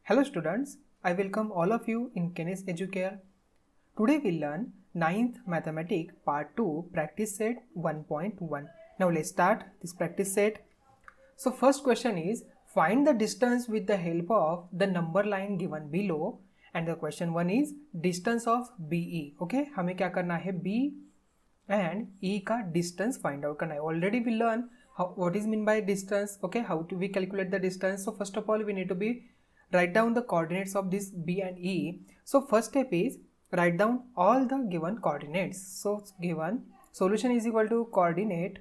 Hello students, I welcome all of you in Kenes Educare. Today we learn 9th Mathematics Part 2 Practice Set 1.1. Now let's start this practice set. So first question is, find the distance with the help of the number line given below, and the question 1 is distance of BE. Okay, हमें क्या करना है, B and E का distance find out करना है. Already we learn what is mean by distance. Okay, how do we calculate the distance? So first of all we need to write down the coordinates of this B and E. So first step is write down all the given coordinates. So given solution is equal to coordinate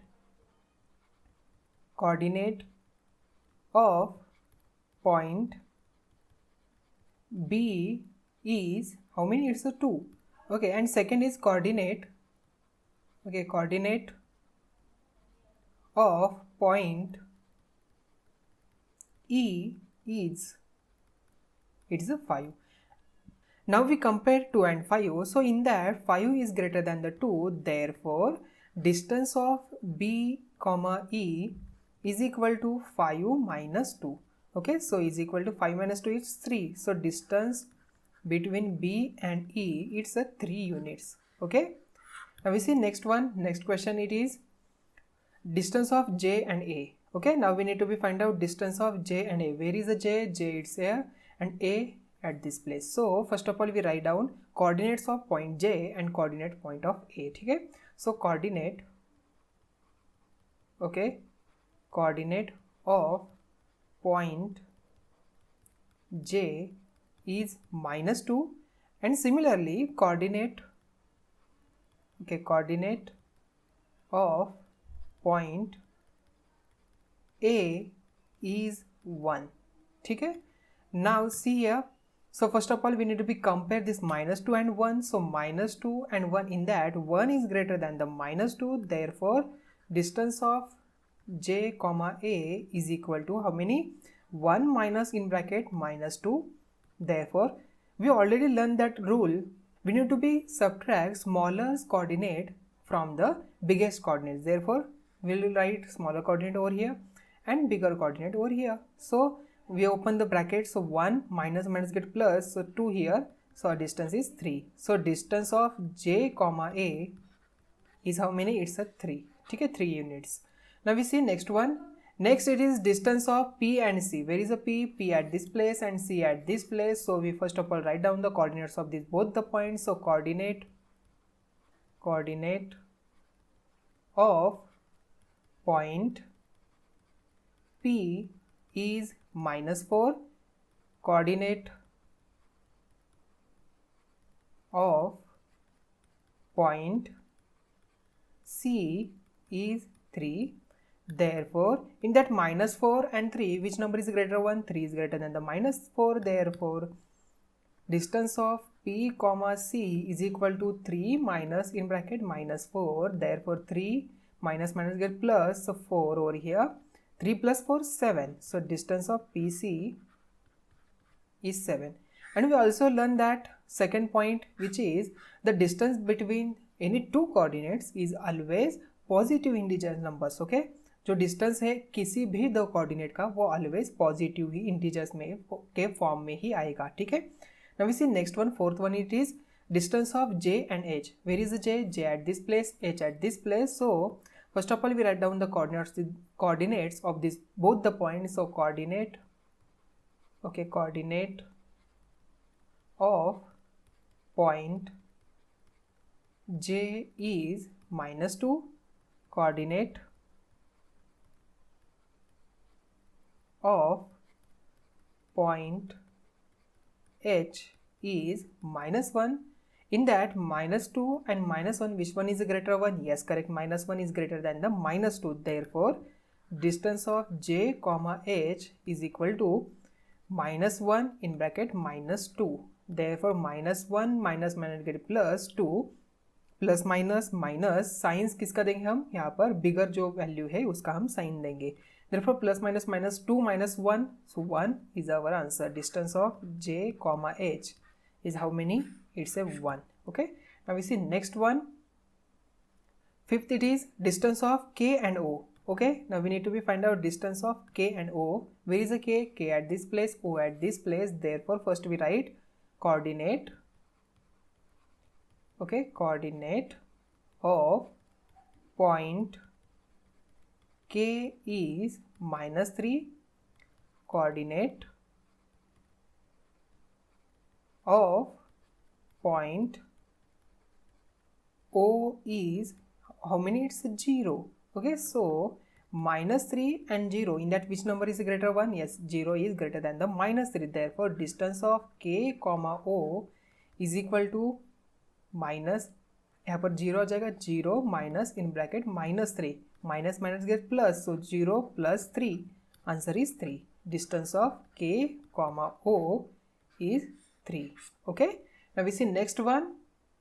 of point B is how many? It's a 2. Okay, and second is coordinate of point E is a 5. Now we compare 2 and 5. So in that 5 is greater than the 2. Therefore, distance of B comma E is equal to 5 minus 2. Okay, so is equal to 5 minus 2 is 3. So distance between B and E, it's a 3 units. Okay. Now we see next question it is distance of J and A. Okay, now we need to find out distance of J and A. Where is the J? J it's here and A at this place. So first of all we write down coordinates of point J and coordinate point of A. Okay, so coordinate of point J is minus 2, and similarly coordinate of point A is 1. Okay, now see here. So first of all we need to compare this minus 2 and 1. So minus 2 and 1, in that 1 is greater than the minus 2. Therefore distance of J comma A is equal to how many? 1 minus in bracket minus 2. Therefore we already learned that rule. We need to subtract smallest coordinate from the biggest coordinate. Therefore we will write smaller coordinate over here and bigger coordinate over here. So we open the bracket, so 1 minus get plus, so 2 here, so our distance is 3. So distance of J comma A is how many? It's a 3. Okay, 3 units. Now we see next one. Next it is distance of P and C. Where is the P? P at this place and C at this place. So we first of all write down the coordinates of both the points. So coordinate of point P is minus 4, coordinate of point C is 3. Therefore in that minus 4 and 3, which number is greater? 1. 3 is greater than the minus 4. Therefore distance of P comma C is equal to 3 minus in bracket minus 4. Therefore 3 minus get plus, so 4 over here. 3 plus 4, 7. So distance of PC is 7. And we also learned that second point, which is the distance between any two coordinates is always positive integer numbers. Okay, जो distance है किसी भी दो coordinate का वो always positive ही integers में के form में ही आएगा. ठीक है. Now we see next one, fourth one, it is distance of J and H. Where is the J? J at this place, H at this place. So first of all we write down the coordinates of both the points. So coordinate of point J is minus 2, coordinate of point H is minus 1. In that minus 2 and minus 1, which one is the greater one? Yes, correct, minus 1 is greater than the minus 2. Therefore distance of J comma H is equal to minus 1 in bracket minus 2. Therefore minus 1 minus get plus 2, plus minus minus science किसका देंगे हम? यहाँ पर बिगर जो value है उसका हम sign देंगे. Therefore plus minus minus 2 minus 1, so 1 is our answer. Distance of J comma H is how many? It's a 1. Okay, now we see next one. Fifth, it is distance of K and O. Okay, now we need to find out distance of K and O. Where is the K? K at this place, O at this place. Therefore, first we write coordinate. Okay, coordinate of point K is -3. Coordinate of point O is how many? It's 0. Okay, so -3 and 0, in that which number is greater 1? Yes, 0 is greater than the -3. Therefore, distance of K comma O is equal to minus, यहाँ पर 0 आ जाएगा, 0 minus in bracket -3, minus minus gate plus, so 0 plus 3, answer is 3. Distance of K comma O is 3. Okay, now we see next one.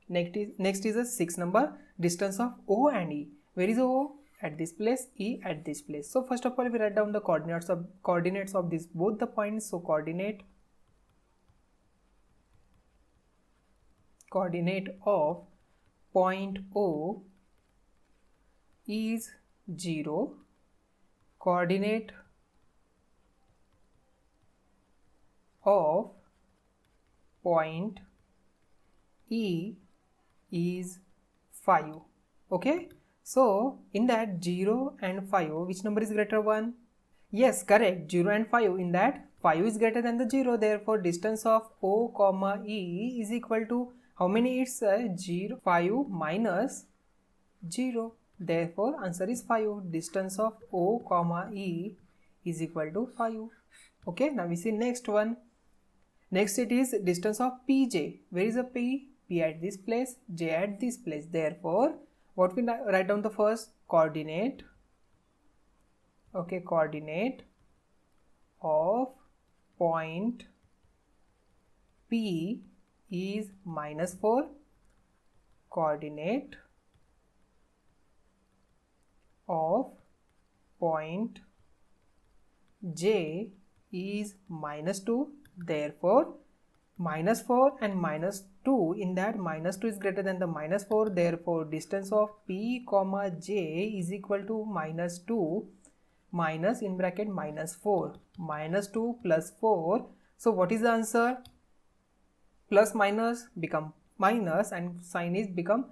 Next is a 6 number, distance of O and E. Where is O? At this place, E at this place. So first of all we write down the coordinates of these both the points. So coordinate of point O is 0. Coordinate of point E is 5. Okay, so in that 0 and 5, which number is greater? 1. Yes, correct, 0 and 5. In that 5 is greater than the 0. Therefore, distance of O comma E is equal to how many? It's 0, 5 minus 0. Therefore, answer is 5. Distance of O comma E is equal to 5. Okay, now we see next one. Next it is distance of PJ. Where is the P? P at this place, J at this place. Therefore, what we write down the first? Coordinate. Okay, coordinate of point P is -4. Coordinate of point J is -2. Therefore, -4 and -2, in that -2 is greater than the -4. Therefore, distance of P comma J is equal to -2 minus in bracket -4. -2 plus 4. So what is the answer? Plus minus become minus and sign is become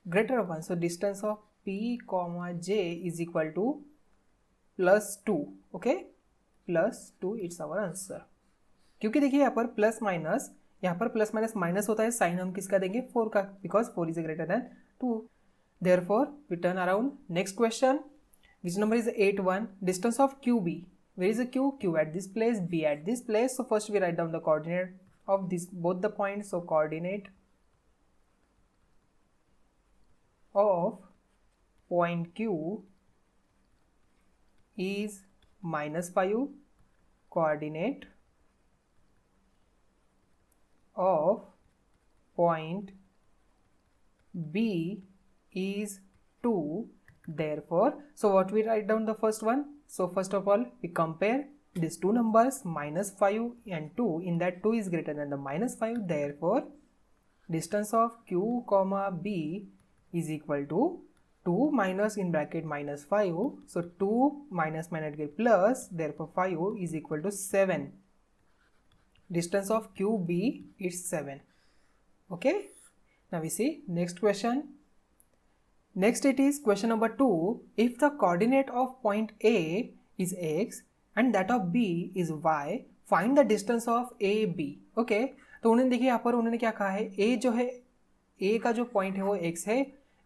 greater 1. So distance of P comma J is equal to +2. Okay, +2 it's our answer. क्योंकि देखिए यहाँ पर plus minus, यहाँ पर plus minus minus होता है, sign हम किसका देंगे? 4 का, because 4 is greater than 2. Therefore we turn around. Next question, which number is 8, distance of QB. Where is Q? Q at this place, B at this place. So first we write down the coordinate of this both the points. So coordinate of point Q is -5. Coordinate of point B is 2. Therefore, so what we write down the first one? So first of all we compare these two numbers, -5 and 2. In that 2 is greater than the -5. Therefore, distance of Q comma B is equal to 2 minus in bracket -5. So 2 minus get plus. Therefore, 5 is equal to 7. Distance of QB is 7. Okay, now we see next question. Next it is question number 2. If the coordinate of point A is x and that of B is y, find the distance of AB. Okay, तो उन्होंने देखिए यहाँ पर उन्होंने क्या कहा है, A जो है, A का जो पॉइंट है वो x है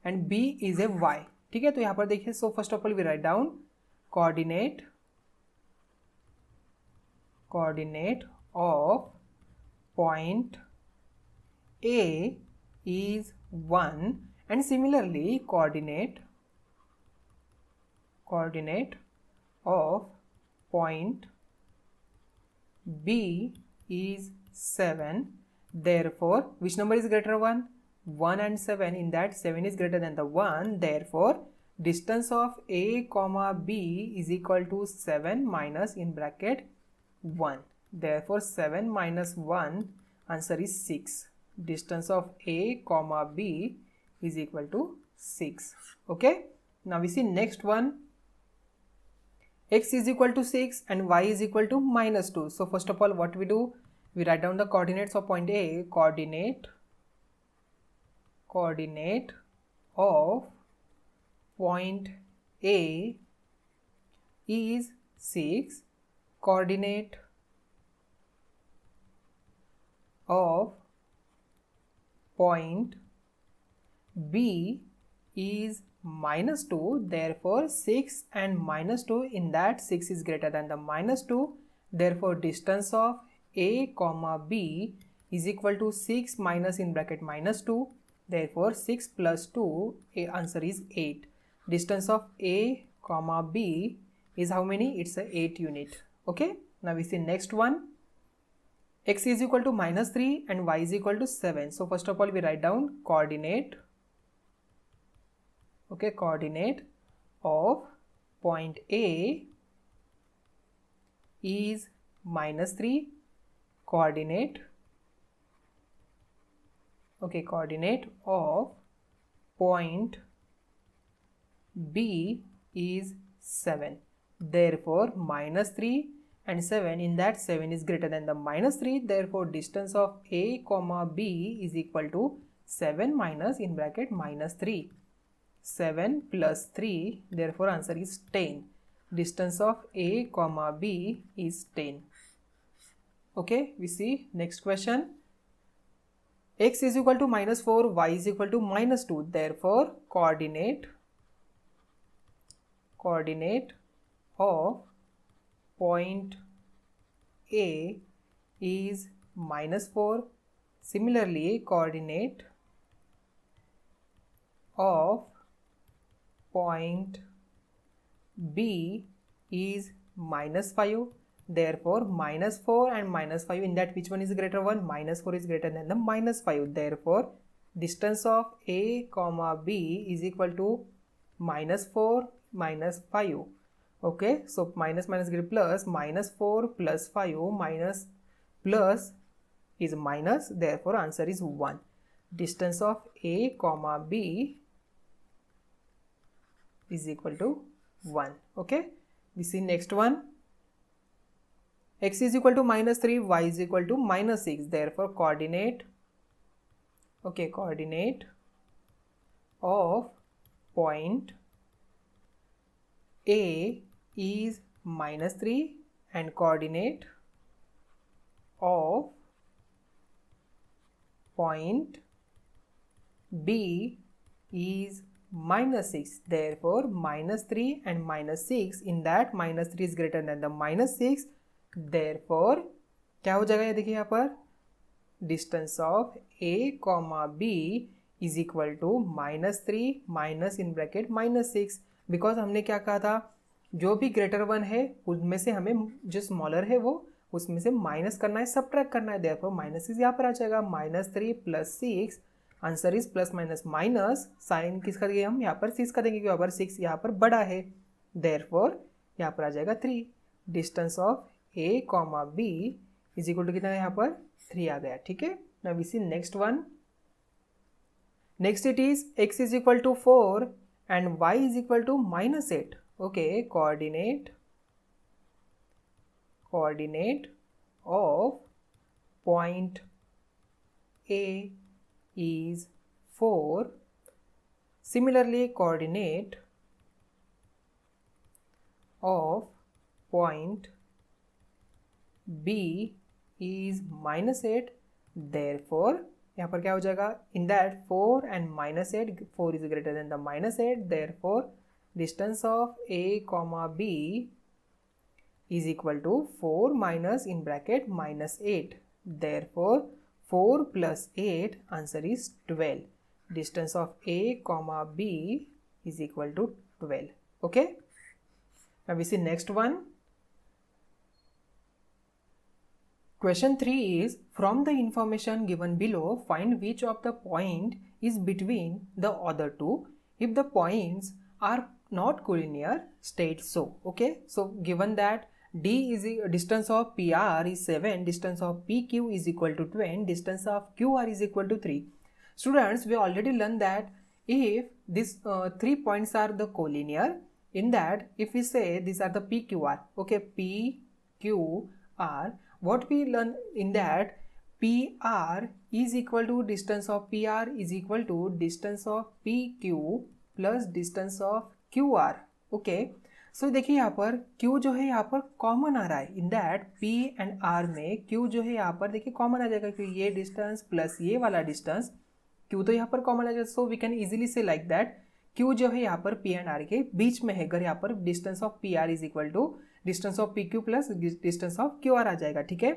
and B is a y. ठीक है, तो यहाँ पर देखिए, so first of all we write down coordinate of point A is 1 and similarly coordinate of point B is 7. Therefore, which number is greater? 1 and 7. In that 7 is greater than the 1. Therefore, distance of A comma B is equal to 7 minus in bracket 1. Therefore, 7 minus 1, answer is 6. Distance of A comma B is equal to 6. Okay, now we see next one. x is equal to 6 and y is equal to minus 2. So first of all, what we do, we write down the coordinates of point A. Coordinate of point A is 6. Coordinate of point B is minus 2, therefore 6 and minus 2, in that 6 is greater than the minus 2, therefore distance of A comma B is equal to 6 minus in bracket minus 2, therefore 6 plus 2, answer is 8. Distance of A comma B is how many? It's a 8 unit. Okay, now we see next one. X is equal to minus 3 and y is equal to 7. So first of all, we write down coordinate of point A is minus 3. Coordinate of point B is 7. Therefore minus 3 and 7, in that 7 is greater than the minus 3, therefore distance of A comma B is equal to 7 minus in bracket minus 3. 7 plus 3, therefore answer is 10. Distance of A comma B is 10. Okay, we see next question. X is equal to minus 4, y is equal to minus 2, therefore coordinate of point A is minus 4. Similarly, coordinate of point B is minus 5. Therefore, minus 4 and minus 5, in that which one is greater one? Minus 4 is greater than the minus 5. Therefore, distance of A comma B is equal to minus 4 minus 5. Okay, so minus get plus, minus 4 plus 5 minus plus is minus, therefore answer is 1. Distance of A comma B is equal to 1. Okay, we see next one. X is equal to minus 3, y is equal to minus 6, therefore coordinate of point A is minus 3 and coordinate of point B is minus 6, therefore minus 3 and minus 6, in that minus 3 is greater than the minus 6, therefore क्या हो जाएगा ये देखिए यहाँ पर distance of A comma B is equal to minus 3 minus in bracket minus 6, because हमने क्या कहा था, जो भी ग्रेटर वन है उनमें से हमें जो स्मॉलर है वो उसमें से माइनस करना है, सबट्रैक्ट करना है, देयरफॉर माइनस 6 यहाँ पर आ जाएगा. Minus 3 plus 6, answer is plus minus minus, sign किसका देंगे हम यहाँ पर 6 का देंगे, क्योंकि यहाँ पर 6 यहाँ पर बड़ा है, देयरफॉर यहाँ पर आ जाएगा 3. Distance of A comma B is equal to कितना है यहाँ पर 3 आ गया. ठीक है, now we see next one. Next it is x is equal to 4 and y is equal to minus 8. Okay, coordinate of point A is 4. Similarly, coordinate of point B is minus 8. Therefore, यहाँ पर क्या हो जाएगा, in that 4 and minus 8, 4 is greater than the minus 8. Therefore, distance of A comma B is equal to 4 minus in bracket minus 8. Therefore, 4 plus 8, answer is 12. Distance of A comma B is equal to 12. Okay. Now we see next one. Question 3 is, from the information given below, find which of the point is between the other two. If the points are not collinear, state so. Okay. So given that D is distance of PR is 7, distance of PQ is equal to 20, distance of QR is equal to 3. Students, we already learned that if these 3 points are the collinear, in that if we say these are the PQR, okay, PQR, what we learn in that PR is equal to distance of PR is equal to distance of PQ plus distance of QR, okay. सो देखिए यहाँ पर Q जो है यहाँ पर common आ रहा है, in that P and R में Q जो है यहाँ पर देखिए कॉमन आ जाएगा, क्योंकि ये डिस्टेंस प्लस ये वाला डिस्टेंस Q तो यहाँ पर कॉमन आ जाएगा. सो वी कैन इजीली से लाइक दैट Q जो है यहाँ पर P एंड R के बीच में है, अगर यहाँ पर distance of PR is equal to distance of PQ plus distance of QR आ जाएगा, ठीक है.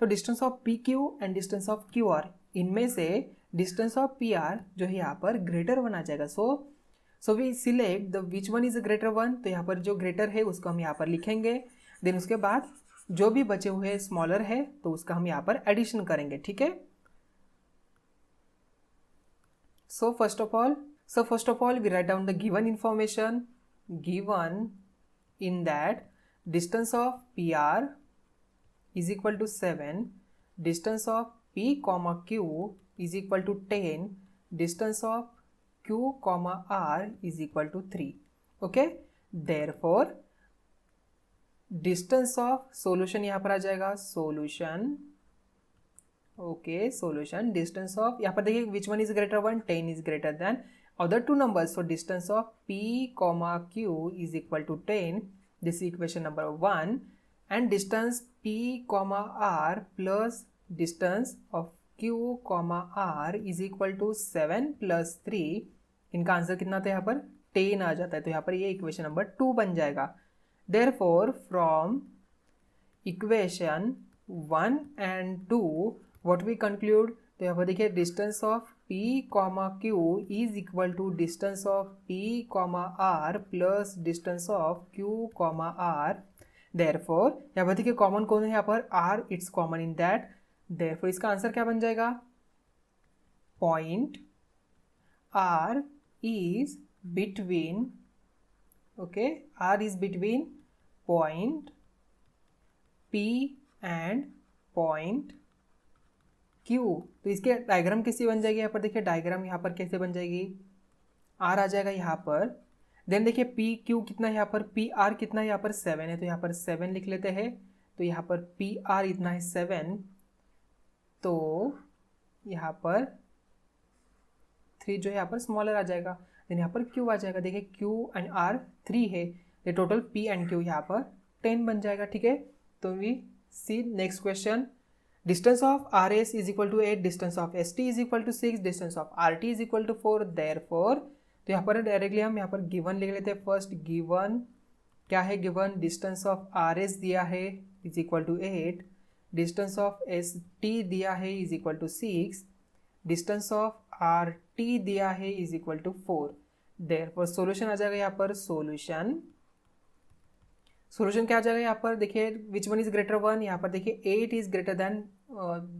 तो distance of PQ and distance of QR, इनमें से डिस्टेंस ऑफ PR जो है यहाँ पर ग्रेटर वन आ जाएगा. So we select the which one is greater one, तो यहाँ पर जो ग्रेटर है उसको हम यहाँ पर लिखेंगे. देन उसके बाद जो भी बचे हुए स्मॉलर है तो उसका हम यहाँ पर एडिशन करेंगे, ठीक है. So first of all we write down the given information. Given in that distance of PR is equal to 7, distance of P comma Q is equal to 10, distance of Q comma R is equal to 3, okay. Therefore distance of solution यहाँ पर आ जाएगा, solution, okay, solution distance of यहाँ पर देखिए which one is greater one, 10 is greater than other two numbers. So distance of P comma Q is equal to 10. This is equation number 1. And distance P comma R plus distance of Q comma R is equal to 7 plus 3. इनका answer कितना था यहाँ पर 10 आ जाता है, तो यहाँ पर ये इक्वेशन नंबर 2 बन जाएगा. Therefore from equation 1 and 2 what we conclude, तो यहाँ पर देखिए distance of P comma Q is equal to distance of P comma R plus distance of Q comma R. Therefore यहाँ पर देखिए कॉमन कौन है यहाँ पर R, it's common in that. Therefore इसका आंसर क्या बन जाएगा, point R is between, okay, R is between point P and point Q. तो इसके डायग्राम कैसी बन जाएगी, यहाँ पर देखिए डायग्राम यहाँ पर कैसे बन जाएगी, R आ जाएगा यहाँ पर. देन देखिए पी क्यू कितना है यहाँ पर, पी आर कितना है यहाँ पर 7 है, तो यहाँ पर 7 लिख लेते हैं. तो यहाँ पर पी आर इतना है 7, तो यहाँ पर 3 जो है यहाँ पर स्मॉलर आ जाएगा. देन यहाँ पर क्यू आ जाएगा, देखिए क्यू एंड आर 3 है, ये टोटल पी एंड क्यू यहाँ पर 10 बन जाएगा, ठीक है. तो we see next question. Distance of RS is equal to 8, distance of ST is equal to 6, distance of RT is equal to 4. Therefore तो यहाँ पर डायरेक्टली हम यहाँ पर गिवन लिख लेते हैं. फर्स्ट गिवन क्या है, गिवन डिस्टेंस ऑफ RS दिया है is equal to 8, distance of ST दिया है is equal to 6, distance of RT दिया है is equal to 4. Therefore solution आ जाएगा यहाँ पर, सॉल्यूशन क्या आ जाएगा यहाँ पर, देखिए विच वन इज ग्रेटर वन, यहाँ पर देखिए 8 is greater then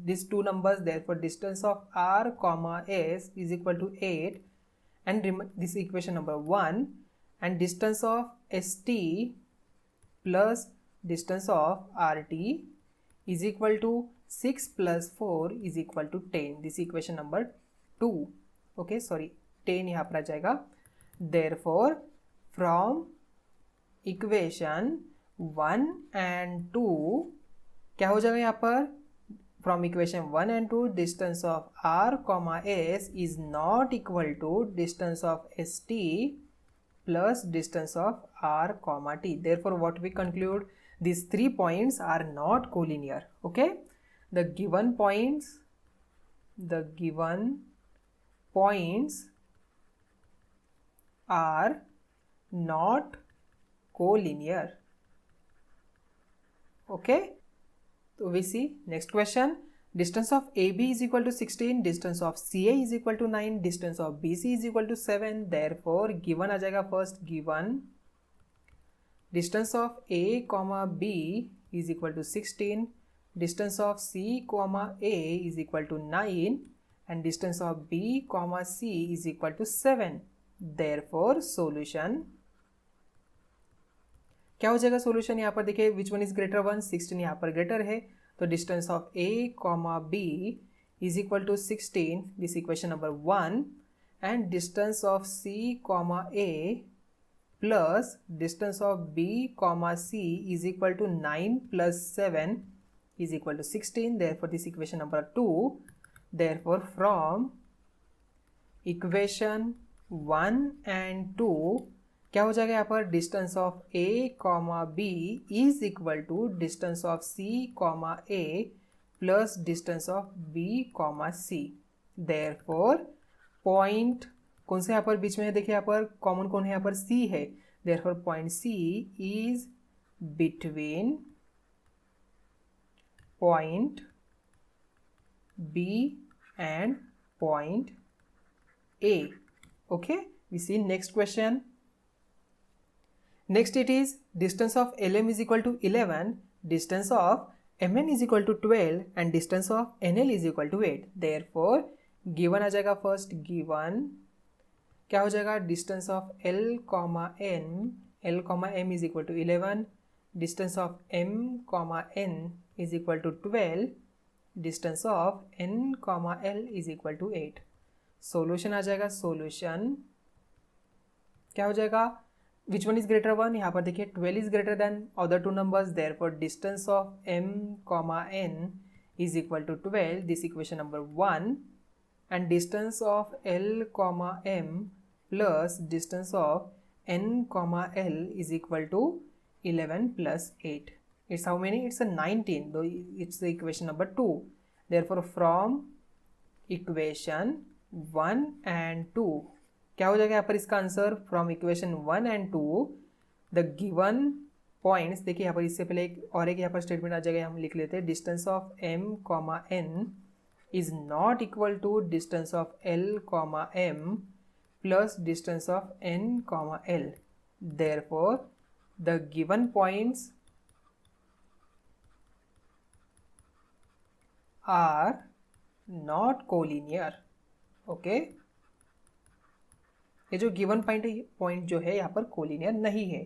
this to numbers. Therefore distance of R comma S is equal to 8, and this is equation number 1, and distance of ST plus distance of RT is equal to 6 plus 4 is equal to 10. This is equation number 2, okay, sorry 10 यहाँ पर आ जाएगा. Therefore from equation 1 and 2 क्या हो जाएगा यहाँ पर, from equation 1 and 2 distance of R comma S is not equal to distance of ST plus distance of R comma T. Therefore what we conclude, these 3 points are not collinear, okay. The given points are not collinear, okay. So we see next question. Distance of AB is equal to 16, distance of CA is equal to 9, distance of BC is equal to 7. Therefore given आ जाएगा, first given distance of A comma B is equal to 16, distance of C comma A is equal to 9, and distance of B comma C is equal to 7. Therefore solution क्या हो जाएगा, solution यहाँ पर देखिए विच one is greater one, 16 यहाँ पर greater है, तो distance of A comma B is equal to 16, this equation number 1, and distance of C comma A plus distance of B comma C is equal to 9 plus 7 is equal to 16. Therefore this equation number 2. Therefore from equation 1 and 2 क्या हो जाएगा यहाँ पर, distance of A comma B is equal to distance of C comma A plus distance of B comma C. Therefore point कौन से यहाँ पर बीच में है, देखिए यहाँ पर कॉमन कौन है, यहाँ पर सी है. Therefore point C is between point B and point A. Okay, we see next question. Next it is distance of LM is equal to 11, distance of MN is equal to 12 and distance of NL is equal to 8. Therefore given आ जाएगा first, given क्या हो जाएगा, distance of L comma M is equal to 11, distance of M comma N is equal to 12, distance of N comma L is equal to 8. Solution आ जाएगा, solution क्या हो जाएगा, विच one is greater 1, यहाँ पर देखिए 12 is greater than other two numbers. Therefore distance of m comma n is equal to 12, this equation number 1, and distance of l comma m plus distance of n comma l is equal to 11 plus 8. It's how many, it's 19, though it's the equation number 2. Therefore from equation 1 and 2 क्या हो जाएगा यहाँ पर इसका answer, from equation 1 and 2 the given points. देखिए यहाँ पर इससे पहले एक और एक यहाँ पर स्टेटमेंट आ जाएगा, हम लिख लेते हैं distance of m comma n is not equal to distance of l comma m plus distance of n comma l. Therefore the given points are not collinear. Okay, ये जो गिवन पॉइंट जो है यहाँ पर कोलिनियर नहीं है.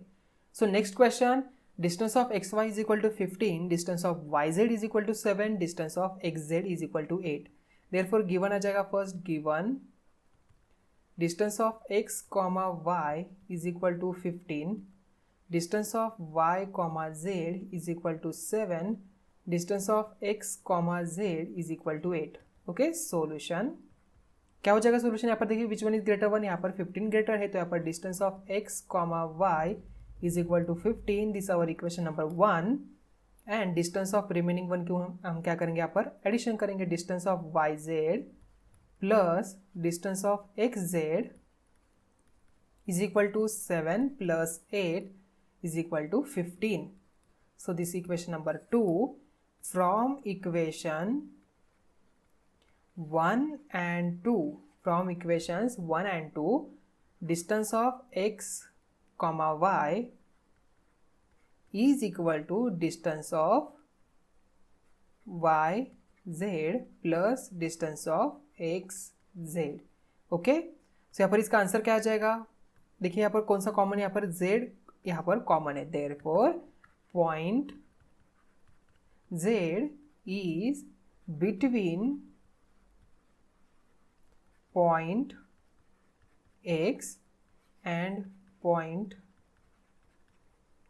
So next question, distance of X Y is equal to 15, distance of Y Z is equal to 7, distance of X Z is equal to 8. Therefore given आ जाएगा first, given distance of X comma Y is equal to 15, distance of Y comma Z is equal to 7, distance of X comma Z is equal to 8. Okay, solution क्या हो जाएगा, solution यहाँ पर देखिए विच one is greater 1, यहाँ पर 15 greater है, तो यहाँ पर distance of x comma Y is equal to 15, this our equation number 1, and distance of remaining one की हम क्या करेंगे, यहाँ पर एडिशन करेंगे, distance of Y Z plus distance of X Z is equal to 7 plus 8 is equal to 15. So this equation number 2, from equation 1 and 2, from equations 1 and 2, distance of x comma y is equal to distance of y z plus distance of x z. Okay, so यहाँ पर इसका answer क्या आ जाएगा, देखिए यहाँ पर कौन सा कॉमन है, यहाँ पर z यहाँ पर कॉमन है. Therefore point z is between point x and point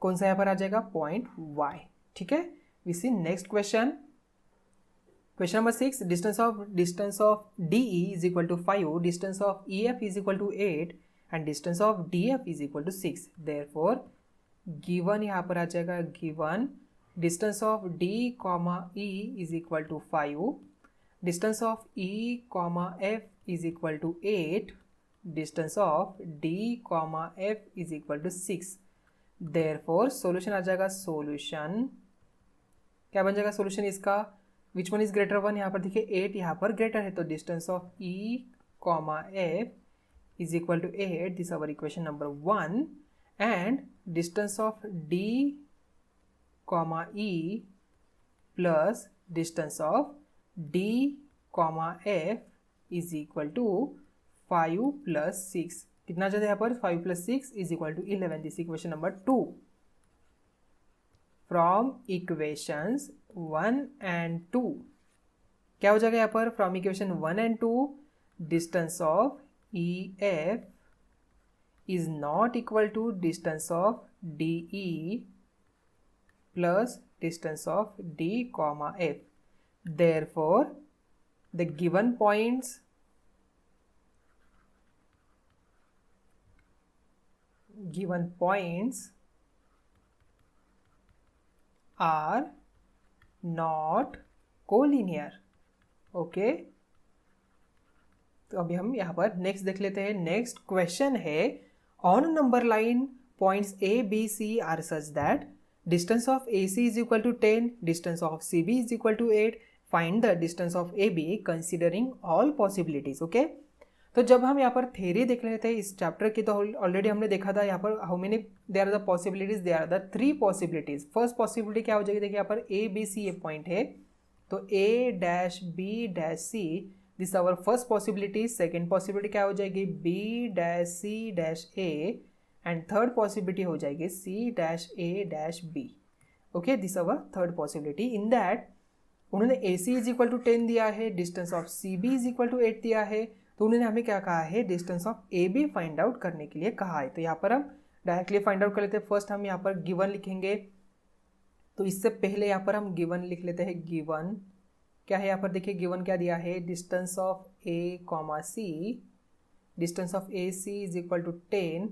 कौन सा यहाँ पर आ जाएगा, पॉइंट y. ठीक है, we see next question. Question number 6, distance of DE is equal to 5, distance of EF is equal to 8 and distance of DF is equal to 6. Therefore given यहाँ पर आ जाएगा, given distance of D comma E is equal to 5, distance of E comma F is equal to 8, distance of D comma F is equal to 6. Therefore solution आ जाएगा, solution क्या बन जाएगा, solution इसका which one is greater 1, यहाँ पर देखिए 8 यहाँ पर greater है, तो distance of E comma F is equal to 8, this is our equation number 1, and distance of D comma E plus distance of D comma F is equal to 5 plus 6. कितना जाता है यहाँ पर, 5 plus 6 is equal to 11, this equation number 2. From equations 1 and 2 क्या हो जाएगा यहाँ पर, from equation 1 and 2 distance of EF is not equal to distance of DE plus distance of D comma F. Therefore, the given points are not collinear. Okay, तो अभी हम यहाँ पर नेक्स्ट देख लेते हैं. नेक्स्ट क्वेश्चन है, on number line points A, B, C are such that distance of AC is equal to 10, distance of CB is equal to 8. Find the distance of AB considering all possibilities. Okay, तो जब हम यहाँ पर theory देख रहे थे इस chapter की, तो ऑलरेडी हमने देखा था यहाँ पर how many there are the possibilities. There are the 3 पॉसिबिलिटीज. फर्स्ट पॉसिबिलिटी क्या हो जाएगी, देखिए यहाँ पर ABC ये पॉइंट है, तो A dash B dash C this our first possibility. Second possibility क्या हो जाएगी, B dash C dash A, and third possibility हो जाएगी C dash A dash B. Okay, this our third possibility. In that उन्होंने AC is equal to 10 दिया है, distance of CB is equal to 8 दिया है, तो उन्होंने हमें क्या कहा है, distance of AB find out करने के लिए कहा है. तो यहाँ पर हम डायरेक्टली फाइंड आउट कर लेते हैं. फर्स्ट हम यहाँ पर गिवन लिखेंगे, तो इससे पहले यहाँ पर हम गिवन लिख लेते हैं. गिवन क्या है यहाँ पर, देखिए गिवन क्या दिया है, distance of A comma C, distance of AC is equal to 10,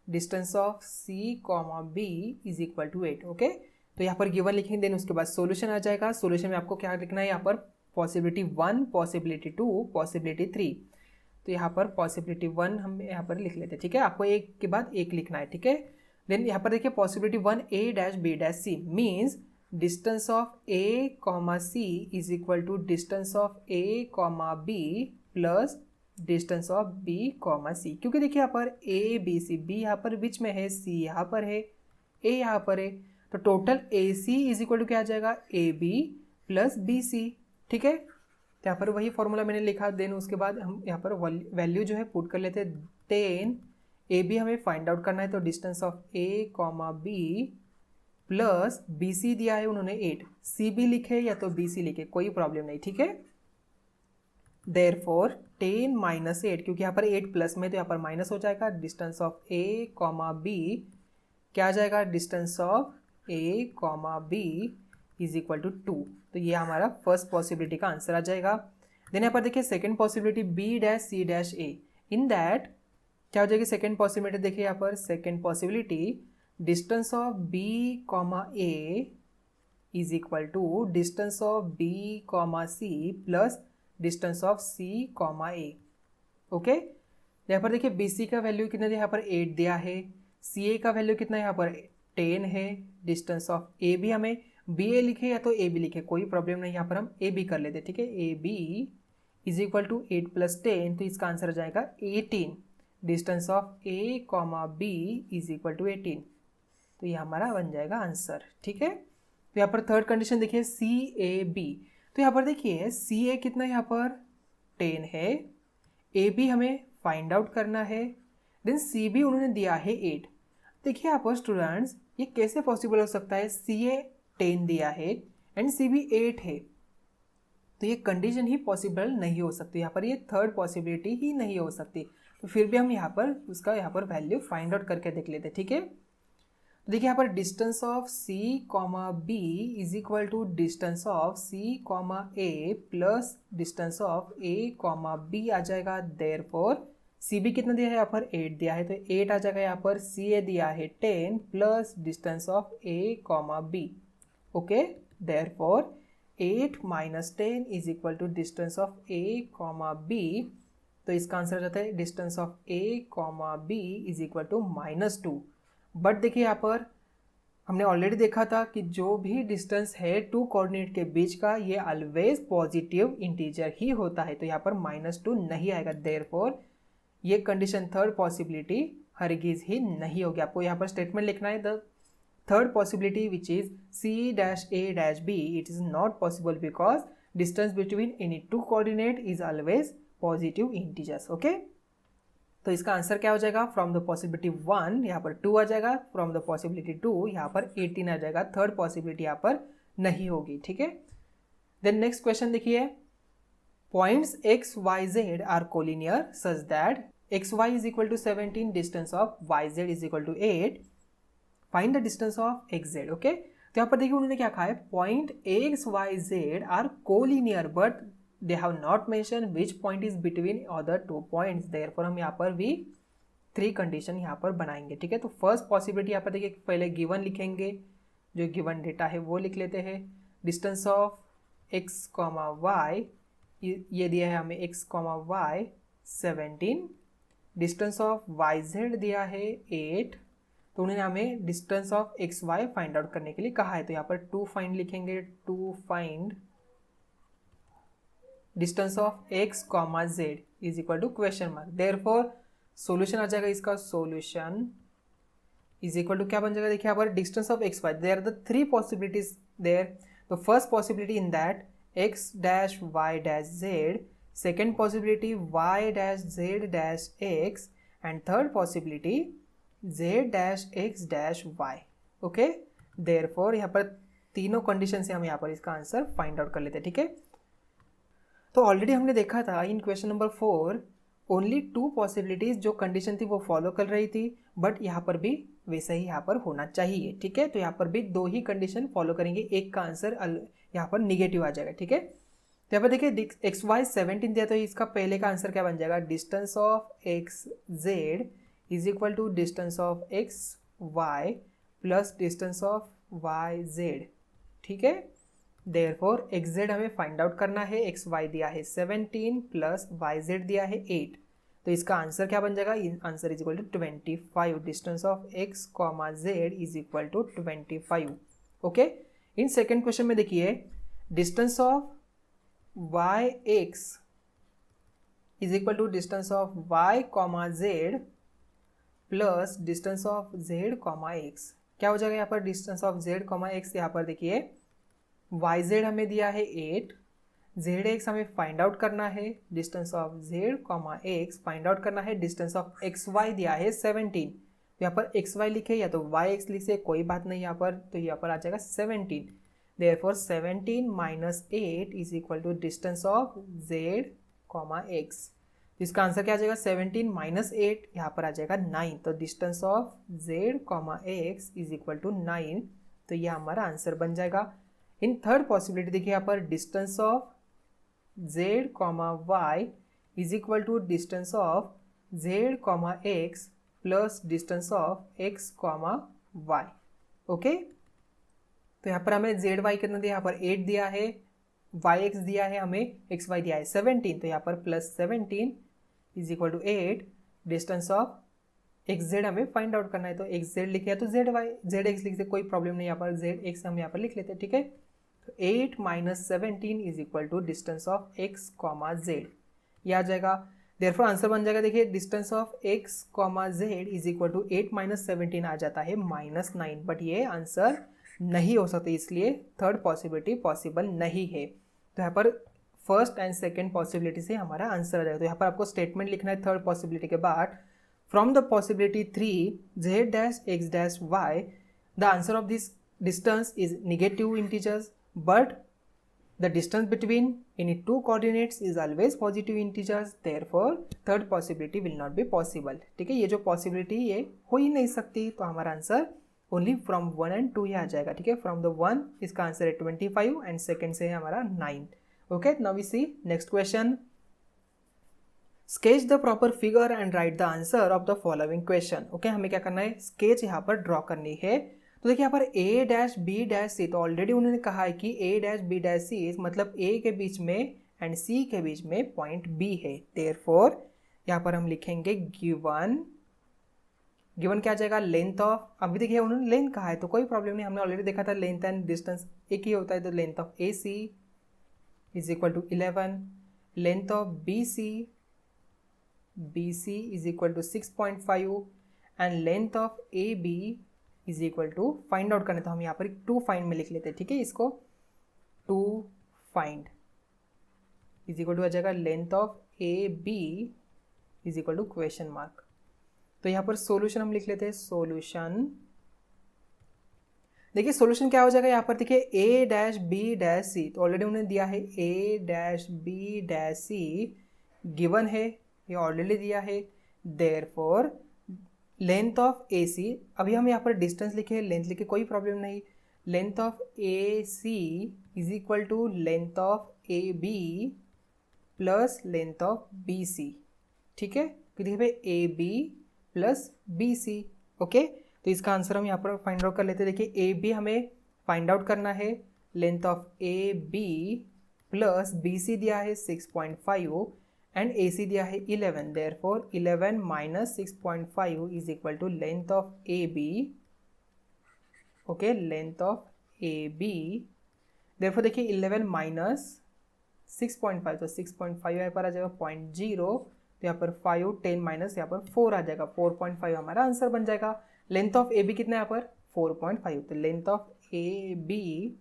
distance of C comma B is equal to 8. Okay, तो यहाँ पर गिवन लिखेंगे, देन उसके बाद सोल्यूशन आ जाएगा. सोल्यूशन में आपको क्या लिखना है, यहाँ पर पॉसिबिलिटी 1, पॉसिबिलिटी 2, पॉसिबिलिटी 3. तो यहाँ पर पॉसिबिलिटी 1 हम यहाँ पर लिख लेते हैं. ठीक है, आपको एक के बाद एक लिखना है. ठीक है, देन यहाँ पर देखिए possibility 1 A dash B dash C means distance of A comma C is equal to distance of A comma B plus distance of B comma C. क्योंकि देखिए यहाँ पर A B C, B यहाँ पर बीच में है, C यहाँ पर है, A यहाँ पर है, तो total AC is equal to क्या आ जाएगा, AB प्लस BC. ठीक है, तो यहाँ पर वही फॉर्मूला मैंने लिखा. देन उसके बाद हम यहाँ पर वैल्यू जो है पुट कर लेते हैं. 10 AB हमें फाइंड आउट करना है, तो distance of A comma B plus BC दिया है उन्होंने 8, CB लिखे या तो BC लिखे, कोई प्रॉब्लम नहीं. ठीक है, देयरफॉर 10 माइनस 8, क्योंकि यहाँ पर 8 प्लस में तो यहाँ पर माइनस हो जाएगा. Distance of A comma B क्या आ जाएगा, distance of A comma B is equal to 2. तो ये हमारा फर्स्ट पॉसिबिलिटी का आंसर आ जाएगा. देन यहाँ पर देखिए second possibility B dash C dash A. In that क्या हो जाएगी सेकेंड पॉसिबिलिटी, देखिए यहाँ पर second possibility distance of B comma A is equal to distance of B comma C plus distance of C comma A. Okay, यहाँ पर देखिए BC का वैल्यू कितना दिया, यहाँ पर 8 दिया है, CA का वैल्यू कितना है, यहाँ पर 10 है, डिस्टेंस ऑफ AB हमें BA लिखे या तो AB लिखे, कोई प्रॉब्लम नहीं, यहाँ पर हम AB कर लेते. ठीक है, AB is equal to 8 plus 10, तो इसका आंसर आ जाएगा 18. Distance of A comma B is equal to 18, तो ये हमारा बन जाएगा आंसर. ठीक है, तो यहाँ पर थर्ड कंडीशन देखिए CAB. तो यहाँ पर देखिए CA कितना यहाँ पर 10 है, AB हमें फाइंड आउट करना है, देन CB उन्होंने दिया है 8. देखिए यहाँ पर स्टूडेंट्स ये कैसे पॉसिबल हो सकता है, CA 10 दिया है एंड CB 8 है, तो ये कंडीशन ही पॉसिबल नहीं हो सकती. यहाँ पर ये थर्ड पॉसिबिलिटी ही नहीं हो सकती. तो फिर भी हम यहाँ पर उसका यहाँ पर वैल्यू फाइंड आउट करके देख लेते हैं. ठीक है, तो देखिए यहाँ पर distance of C comma B is equal to distance of C comma A plus distance of A comma B आ जाएगा. देयरफॉर CB कितना दिया है, यहाँ पर 8 दिया है, तो 8 आ जाएगा. यहाँ पर CA दिया है 10 plus distance of A comma B. Okay, therefore 8 minus 10 is equal to distance of A comma B. तो इसका आंसर आ जाता है distance of A comma B is equal to -2. But देखिए यहाँ पर हमने ऑलरेडी देखा था कि जो भी डिस्टेंस है 2 कोऑर्डिनेट के बीच का, ये ऑलवेज पॉजिटिव इंटीजर ही होता है, तो यहाँ पर -2 नहीं आएगा. देयरफॉर ये कंडीशन थर्ड पॉसिबिलिटी हरगिज ही नहीं होगी. आपको यहाँ पर स्टेटमेंट लिखना है, the third possibility which is C dash A dash B it is not possible because distance between any 2 coordinate is always positive integers. Okay, तो इसका आंसर क्या हो जाएगा, फ्रॉम द पॉसिबिलिटी 1 यहाँ पर 2 आ जाएगा, फ्रॉम द पॉसिबिलिटी 2 यहाँ पर 18 आ जाएगा. थर्ड पॉसिबिलिटी यहाँ पर नहीं होगी. ठीक है, देन नेक्स्ट क्वेश्चन देखिए, points X Y Z are collinear such that X Y is equal to 17, distance of Y Z is equal to 8, find the distance of X Z. Okay, तो यहाँ पर देखिए उन्होंने क्या कहा है, point X Y Z are collinear but they have not mention which point is between other two points. Therefore हम यहाँ पर भी 3 कंडीशन यहाँ पर बनाएंगे. ठीक है, तो फर्स्ट पॉसिबिलिटी यहाँ पर देखिए पहले गिवन लिखेंगे, जो गिवन डेटा है वो लिख लेते हैं. Distance of X comma Y, ये दिया है हमें X comma Y 17, distance of Y Z दिया है 8. तो उन्होंने हमें distance of X Y find out करने के लिए कहा है. तो यहाँ पर टू फाइंड लिखेंगे, to find distance of X comma Z is equal to question mark. Therefore solution आ जाएगा इसका, सॉल्यूशन इज इक्वल टू क्या बन जाएगा, देखिए यहाँ पर distance of X Y, there are the 3 possibilities there. तो first possibility in that X dash Y dash Z, second possibility Y dash Z dash X, and third possibility z dash X dash Y. Okay, therefore यहाँ पर तीनों condition से हम यहाँ पर इसका answer find out कर लेते हैं. ठीक है, तो ऑलरेडी हमने देखा था इन क्वेश्चन नंबर 4 ओनली 2 पॉसिबिलिटीज जो कंडीशन थी वो फॉलो कर रही थी, बट यहाँ पर भी वैसा ही यहाँ पर होना चाहिए. ठीक है, तो यहाँ पर भी 2 ही कंडीशन फॉलो करेंगे, एक का आंसर यहाँ पर निगेटिव आ जाएगा. ठीक है, तो यहाँ पर देखिए एक्स वाई 17 दिया, तो इसका पहले का आंसर क्या बन जाएगा, distance of X Z is equal to distance of X Y plus distance of Y Z. ठीक है, देयरफॉर एक्स जेड हमें फाइंड आउट करना है, एक्स वाई दिया है 17 प्लस वाई जेड दिया है 8. तो इसका आंसर क्या बन जाएगा, answer is equal to 25. Distance of X comma Z is equal to 25. Okay, in second question में देखिए distance of Y X is equal to distance of Y comma Z plus distance of Z comma X. क्या हो जाएगा यहाँ पर, distance of Z comma X, यहाँ पर देखिए वाई जेड हमें दिया है 8, जेड एक्स हमें फाइंड आउट करना है, distance of Z comma x find out करना है, डिस्टेंस ऑफ एक्स वाई दिया है 17. तो यहाँ पर एक्स वाई लिखे या तो वाई एक्स लिखे, कोई बात नहीं यहाँ पर, तो यहाँ पर आ जाएगा 17. Therefore 17 minus 8 is equal to distance of Z comma X. इसका आंसर क्या आ जाएगा, 17 माइनस 8, यहाँ पर आ जाएगा 9. तो distance of Z comma X is equal to 9. तो ये हमारा आंसर बन जाएगा. इन थर्ड पॉसिबिलिटी देखिए यहाँ पर distance of Z comma Y is equal to distance of Z comma X plus distance of X comma Y. Okay, तो यहाँ पर हमें जेड वाई कितना दिया, यहाँ पर 8 दिया है, वाई एक्स दिया है हमें, एक्स वाई दिया है 17. तो यहाँ पर plus 17 is equal to 8, distance of X Z हमें फाइंड आउट करना है. तो एक्स जेड लिखे तो जेड वाई जेड एक्स लिखते, कोई प्रॉब्लम नहीं, यहाँ पर जेड एक्स हम यहाँ पर लिख लेते हैं. ठीक है, तो 8 minus 17 is equal to distance of X comma Z, ये आ जाएगा. देयरफॉर आंसर बन जाएगा, देखिए distance of X comma Z is equal to 8 minus 17 आ जाता है -9. बट ये आंसर नहीं हो सकता, इसलिए थर्ड पॉसिबिलिटी पॉसिबल नहीं है. तो यहाँ पर फर्स्ट एंड सेकेंड पॉसिबिलिटी से हमारा आंसर आ जाएगा. तो यहाँ पर आपको स्टेटमेंट लिखना है थर्ड पॉसिबिलिटी के बाद, from the possibility 3 Z dash X dash why the answer of this distance is negative integers but the distance between any two coordinates is always positive integers, therefore third possibility will not be possible. ठीक है, ये जो possibility ये हो ही नहीं सकती, तो हमारा आंसर ओनली फ्रॉम 1 and 2 ही आ जाएगा. ठीक है, फ्रॉम द 1 इसका आंसर है 25 एंड सेकेंड से है हमारा 9. Okay, now we see next question. Sketch the proper figure and write the answer of the following question. Okay, हमें क्या करना है, स्केच यहाँ पर ड्रॉ करनी है. तो देखिए यहाँ पर a dash B dash C, तो ऑलरेडी उन्होंने कहा है कि a dash B dash C मतलब a के बीच में एंड c के बीच में पॉइंट b है. देयरफॉर यहाँ पर हम लिखेंगे गिवन, गिवन क्या आ जाएगा, लेंथ ऑफ, अभी देखिए उन्होंने लेंथ कहा है तो कोई प्रॉब्लम नहीं, हमने ऑलरेडी देखा था लेंथ एंड डिस्टेंस एक ही होता है. तो length of A C is equal to 11, length of B C is equal to 6.5 and length of A B is equal to, find out करने तो हम यहाँ पर 2 फाइंड में लिख लेते हैं. ठीक है, इसको 2 फाइंड इज इक्वल टू आ जाएगा length of A B is equal to question mark. तो यहाँ पर सॉल्यूशन हम लिख लेते हैं, सॉल्यूशन देखिए सॉल्यूशन क्या हो जाएगा, यहाँ पर देखिए ए डैश बी डैश सी, तो ऑलरेडी उन्होंने दिया है ए dash B dash C given है, ये ऑलरेडी दिया है. देयरफॉर लेंथ ऑफ ए सी, अभी हम यहाँ पर डिस्टेंस लिखे, लेंथ लिखे, कोई प्रॉब्लम नहीं, length of A C is equal to length of A B plus length of B C, ठीक है। तो देखिए A B plus B C, okay. तो इसका आंसर हम यहाँ पर फाइंड आउट कर लेते हैं। देखिए ए बी हमें फाइंड आउट करना है, length of A B plus B C दिया है 6.5 एंड ए सी दिया है 11, therefore 11 minus 6.5 is equal to length of A B, okay, length of A B. Therefore देखिए 11 माइनस 6.5, तो 6.5 यहाँ पर आ जाएगा 0.0, तो यहाँ पर 5, 10 माइनस यहाँ पर 4 आ जाएगा, 4.5 हमारा आंसर बन जाएगा। लेंथ ऑफ ए बी कितना है यहाँ पर 4.5, तो length of A B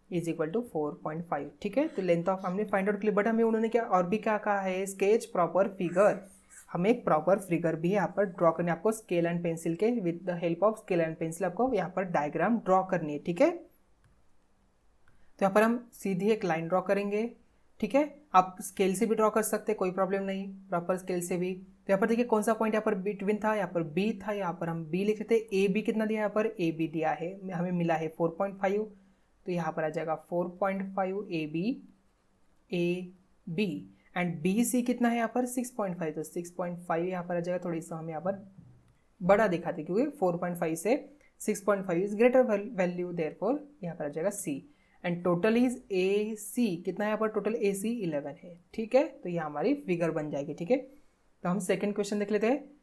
is equal to 4.5, ठीक है। तो लेंथ ऑफ हमने फाइंड आउट किया, बट हमें उन्होंने क्या और भी क्या कहा है, स्केच प्रॉपर फिगर, हमें एक प्रॉपर फिगर भी यहाँ पर ड्रॉ करनी है आपको स्केल एंड पेंसिल के, with the help of scale and pencil आपको यहाँ पर डायग्राम ड्रॉ करनी है, ठीक है। तो यहाँ पर हम सीधी एक लाइन ड्रॉ करेंगे, ठीक है। आप स्केल से भी ड्रॉ कर सकते हैं, कोई प्रॉब्लम नहीं, प्रॉपर स्केल से भी। तो यहाँ पर देखिए कौन सा पॉइंट यहाँ पर बिटवीन था, यहाँ पर बी था, यहाँ पर हम बी लिख लेते हैं। ए बी कितना दिया है, यहाँ पर ए बी दिया है, हमें मिला है 4.5, तो यहाँ पर आ जाएगा 4.5 A B and B C कितना है यहाँ पर 6.5, तो 6.5 यहाँ पर आ जाएगा। थोड़ी सा हम यहाँ पर बड़ा दिखाते क्योंकि 4.5 से 6.5 इज ग्रेटर वैल्यू, देयरफॉर यहाँ पर आ जाएगा सी एंड टोटल इज ए सी कितना है यहाँ पर, टोटल ए सी 11 है, ठीक है। तो ये हमारी फिगर बन जाएगी, ठीक है। तो हम सेकेंड क्वेश्चन देख लेते हैं।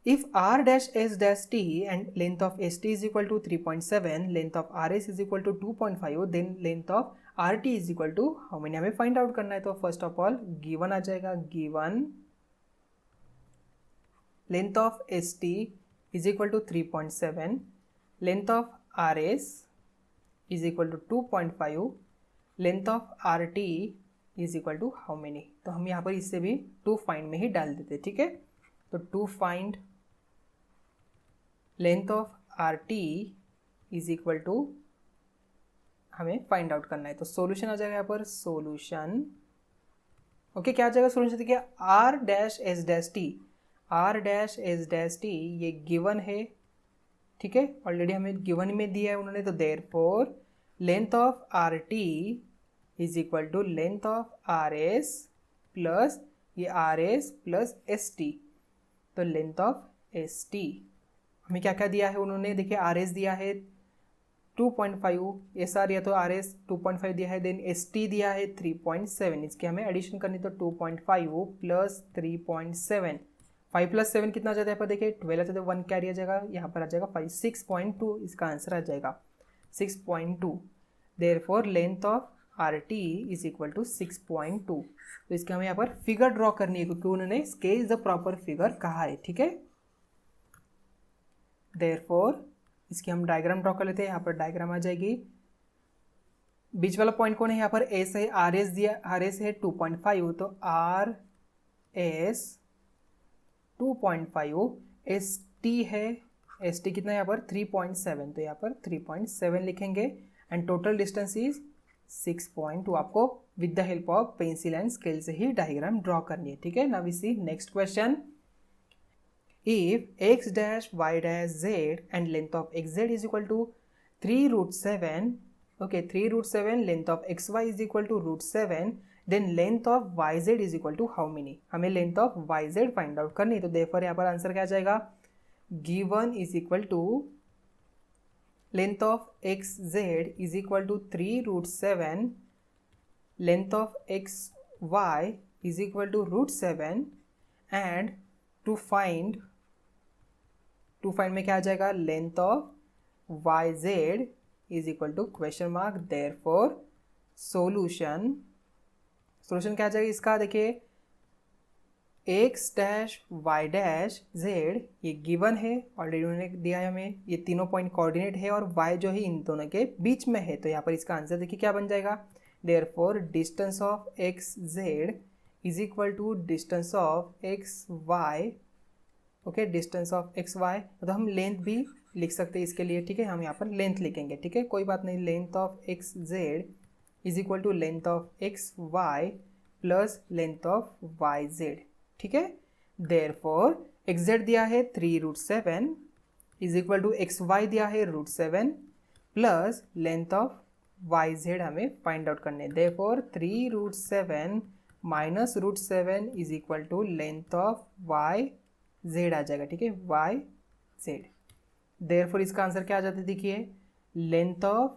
If r dash s dash t and length of st is equal to 3.7, length of rs is equal to 2.5, then length of rt is equal to how many, हमें फाइंड आउट करना है। तो first of all given आ जाएगा, given length of st is equal to 3.7, length of rs is equal to 2.5, length of rt is equal to how many। तो हम यहाँ पर इससे भी टू फाइंड में ही डाल देते, ठीक है। तो to find length of R T is equal to हमें फाइंड आउट करना है। तो सॉल्यूशन आ जाएगा यहाँ पर, सॉल्यूशन, ओके। क्या आ जाएगा सॉल्यूशन, देखिए R dash S dash T, R dash S dash T ये गिवन है, ठीक है, ऑलरेडी हमें गिवन में दिया है उन्होंने। तो therefore length of R T is equal to length of R S plus ये R S plus S T, तो लेंथ ऑफ एस टी हमें क्या क्या दिया है उन्होंने, देखिए आर एस दिया है 2.5, एस आर या तो आर एस 2.5 दिया है, देन एस टी दिया है 3.7, इसके हमें एडिशन करनी, तो 2.5 प्लस 3.7, 5 प्लस 7 कितना आ जाता है यहाँ पर, देखिए 12 आ जाता है, 1 कैरी आ जाएगा, यहाँ पर आ जाएगा 5, 6.2 इसका आंसर आ जाएगा, 6.2। Therefore length of R T is equal to 6.2। तो इसके हमें यहाँ पर फिगर ड्रॉ करनी है क्योंकि उन्होंने स्केच द प्रॉपर फिगर कहा है, ठीक है। देयरफॉर इसकी हम डायग्राम ड्रॉ कर लेते हैं, यहाँ पर डायग्राम आ जाएगी। बीच वाला पॉइंट कौन है, यहाँ पर एस है, आर एस दिया, आर एस है 2.5, तो आर एस 2.5, एस टी है, एस टी कितना है यहाँ पर 3.7, तो यहाँ पर 3.7 लिखेंगे एंड टोटल डिस्टेंस इज 6.2। आपको with the help of pencil and scale से ही डायग्राम ड्रॉ करनी है, ठीक है। Now we see next question. If x dash y dash z and length of xz is equal to 3√7, okay, 3√7, length of xy is equal to √7, then length of yz is equal to how many, हमें length of yz find out करनी है। तो therefore यहाँ पर answer क्या आ जाएगा, given is equal to length of xz is equal to 3√7, length of xy is equal to √7 and to find में क्या आ जाएगा, length of Y Z is equal to question mark, therefore solution क्या आ जाएगा इसका, देखिए X dash Y dash Z ये गिवन है, ऑलरेडी उन्होंने दिया है हमें, ये तीनों पॉइंट कोऑर्डिनेट है और वाई जो है इन दोनों के बीच में है। तो यहाँ पर इसका आंसर देखिए क्या बन जाएगा, therefore distance of X Z is equal to distance of X Y, okay, distance of X Y. तो हम लेंथ भी लिख सकते हैं इसके लिए, ठीक है, हम यहाँ पर लेंथ लिखेंगे, ठीक है, कोई बात नहीं। Length of X Z is equal to length of X Y plus length of Y Z, ठीक है। देयरफॉर एक्स जेड दिया है 3√7 is equal to X Y दिया है √7 plus length of Y Z हमें फाइंड आउट करने। Therefore 3√7 minus √7 is equal to length of Y Z आ जाएगा, ठीक है, वाई जेड। देयरफॉर इसका आंसर क्या आ जाता है, देखिए length of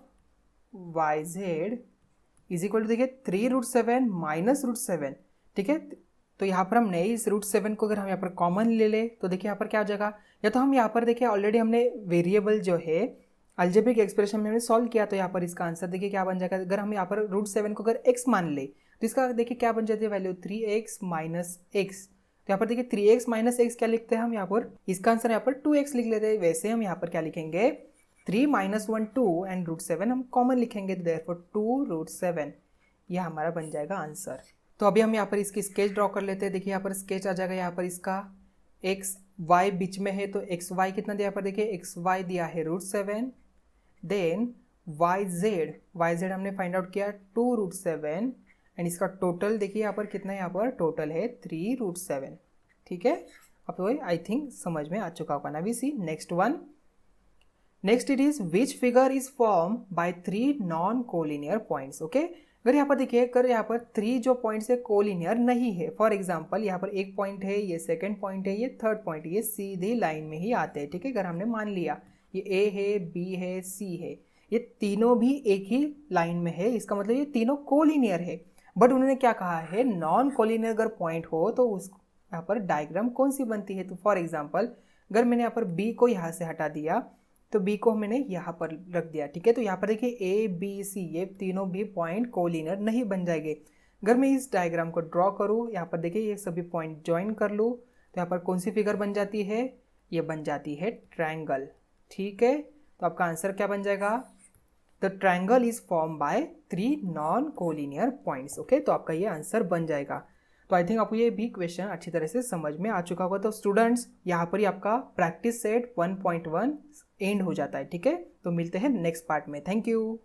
Y Z is equal to देखिए 3√7 माइनस √7, ठीक है। तो यहाँ पर हमने इस √7 को अगर हम यहाँ पर कॉमन ले ले तो देखिए यहाँ पर क्या हो जाएगा, या तो हम यहाँ पर देखिए ऑलरेडी हमने वेरिएबल जो है अलजेब्रिक एक्सप्रेशन में हमने सॉल्व किया, तो यहाँ पर इसका आंसर देखिए क्या बन जाएगा। अगर हम यहाँ पर √7 को अगर x मान ले तो इसका देखिए क्या बन जाती है वैल्यू 3x माइनस एक्स। तो यहाँ पर देखिए 3x माइनस एक्स क्या लिखते हैं हम यहाँ पर, इसका आंसर यहाँ पर 2x लिख लेते हैं। वैसे हम यहाँ पर क्या लिखेंगे 3 माइनस 1 2 एंड √7 हम कॉमन लिखेंगे, देयरफॉर 2√7 यह हमारा बन जाएगा आंसर। तो अभी हम यहाँ पर इसकी स्केच ड्रॉ कर लेते हैं। देखिए यहाँ पर स्केच आ जाएगा, यहाँ पर इसका एक्स वाई बीच में है तो एक्स वाई कितना दिया, यहाँ पर देखिए एक्स वाई दिया है √7, देन वाई जेड हमने फाइंड आउट किया 2√7 एंड इसका टोटल देखिए यहाँ पर कितना है, यहाँ पर टोटल है 3√7, ठीक है। अब तो आई थिंक समझ में आ चुका होगा ना। We see next one. Next it is which figure is form by 3 non collinear points. Okay, अगर यहाँ पर देखिए अगर यहाँ पर 3 जो पॉइंट्स है कोलिनियर नहीं है, फॉर एग्जांपल यहाँ पर एक पॉइंट है, ये सेकंड पॉइंट है, ये थर्ड पॉइंट, ये सीधी लाइन में ही आते हैं, ठीक है। अगर हमने मान लिया ये ए है, बी है, सी है, ये तीनों भी एक ही लाइन में है, इसका मतलब ये तीनों कोलिनियर है। बट उन्होंने क्या कहा है, नॉन कोलिनियर अगर पॉइंट हो तो उस यहाँ पर डायग्राम कौन सी बनती है। तो फॉर एग्जाम्पल अगर मैंने यहाँ पर बी को यहाँ से हटा दिया तो बी को मैंने यहाँ पर रख दिया, ठीक है। तो यहाँ पर देखिए ए बी सी ये तीनों भी पॉइंट कोलिनियर नहीं बन जाएंगे। अगर मैं इस डायग्राम को ड्रॉ करूँ, यहाँ पर देखिए ये सभी पॉइंट ज्वाइन कर लूँ तो यहाँ पर कौन सी फिगर बन जाती है, ये बन जाती है ट्रायंगल, ठीक है। तो आपका आंसर क्या बन जाएगा, the triangle is form by 3 non collinear points. Okay, तो आपका ये आंसर बन जाएगा। तो आई थिंक आपको ये भी क्वेश्चन अच्छी तरह से समझ में आ चुका होगा। तो स्टूडेंट्स यहाँ पर ही आपका प्रैक्टिस सेट 1.1 एंड हो जाता है, ठीक है। तो मिलते हैं नेक्स्ट पार्ट में। Thank you.